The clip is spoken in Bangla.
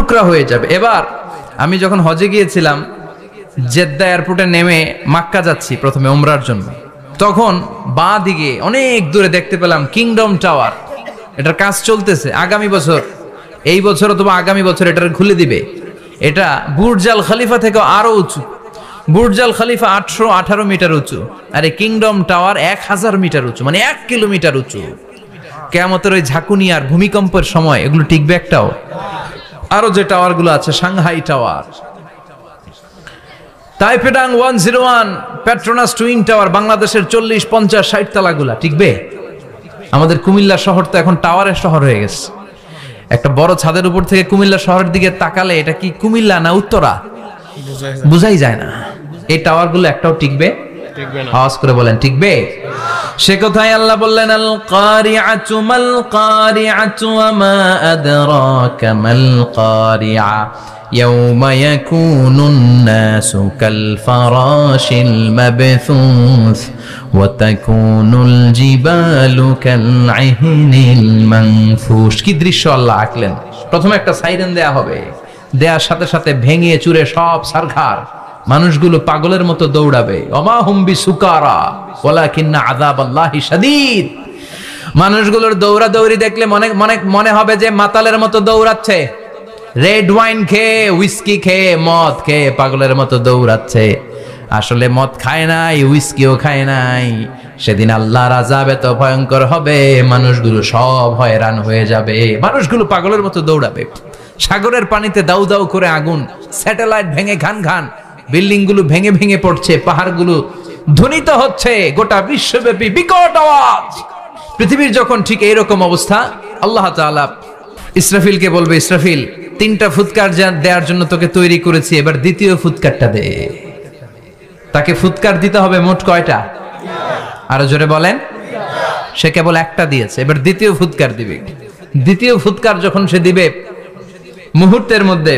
টুকরা হয়ে যাবে। এবার আমি যখন হজে গিয়েছিলাম, জেদ্দা এয়ারপোর্টে নেমে মাক্কা যাচ্ছি প্রথমে উমরার জন্য, তখন বাঁ দিকে অনেক দূরে দেখতে পেলাম কিংডম টাওয়ার। এটার কাজ চলতেছে। আগামী বছর, এই বছর অথবা আগামী বছর এটার খুলে দিবে। এটা বুর্জ আল খলিফা থেকে আরো উঁচু। বুর্জ আল খলিফা 818 মিটার উঁচু, আর এই কিংডম টাওয়ার 1000 মিটার উঁচু, মানে 1 কিলোমিটার উঁচু। কিয়ামতের ওই ঝাঁকুনি আর ভূমিকম্পের সময় এগুলো টিকবে একটাও? আরো যে টাওয়ার গুলো আছে, Shanghai Tower, Taipei 101, Petronas Twin Tower, বাংলাদেশের 40, 50, 60 তালাগুলা টিকবে? আমাদের কুমিল্লা শহর তো এখন টাওয়ারের শহর হয়ে গেছে। একটা বড় ছাদের উপর থেকে কুমিল্লা শহরের দিকে তাকালে এটা কি কুমিল্লা না উত্তরা বুঝাই যায় না। এই টাওয়ার গুলো একটাও টিকবে? আওয়াজ করে বলেন, টিকবে? সে কথাই আল্লাহ বললেন, আল কারিআতু মাল কারিআতু ওয়া মা আদরাকা মাল কারিআ ইয়াউমা ইয়াকুনুন নাসু কাল ফারাশিল মাবথুস ওয়া তাকুনুল জিবালু কাল ইহনিল মানফুশ। কি দৃশ্য আল্লাহ আঁকলেন। প্রথমে একটা সাইরেন দেয়া হবে, দেয়ার সাথে সাথে ভেঙে চুরে সব সারখার, মানুষগুলো পাগলের মতো দৌড়াবে। ওমা হুম বিসুকারা ওয়ালাকিন্না আযাবাল্লাহি শাদীদ। মানুষগুলোর দৌড়াদৌড়ি দেখলে মনে হবে যে মাতালের মতো দৌড়াচ্ছে। রেড ওয়াইন খেয়ে, হুইস্কি খেয়ে, মদ খেয়ে পাগলের মতো দৌড়াচ্ছে। আসলে মদ খায় নাই, হুইস্কিও খায় নাই। সেদিন আল্লাহর আযাব এত ভয়ঙ্কর হবে, মানুষগুলো সব হয়রান হয়ে যাবে। মানুষগুলো পাগলের মতো দৌড়াবে। সাগরের পানিতে দাউ দাউ করে আগুন, স্যাটেলাইট ভেঙে খান খান, বিল্ডিং গুলো ভেঙে ভেঙে পড়ছে, পাহাড়গুলো ধ্বনিত হচ্ছে, গোটা বিশ্বব্যাপী বিকট আওয়াজ। পৃথিবীর যখন ঠিক এইরকম অবস্থা, আল্লাহ তাআলা ইসরাফিলকে বলবে, ইসরাফিল 3টা ফুৎকার দেওয়ার জন্য তোকে তৈরি করেছি, এবার দ্বিতীয় ফুৎকারটা দে। তাকে ফুৎকার দিতে হবে মোট কয়টা? আরো জোরে বলেন। সে কেবল একটা দিয়েছে, এবার দ্বিতীয় ফুৎকার দিবে। দ্বিতীয় ফুৎকার যখন সে দিবে, মুহূর্তের মধ্যে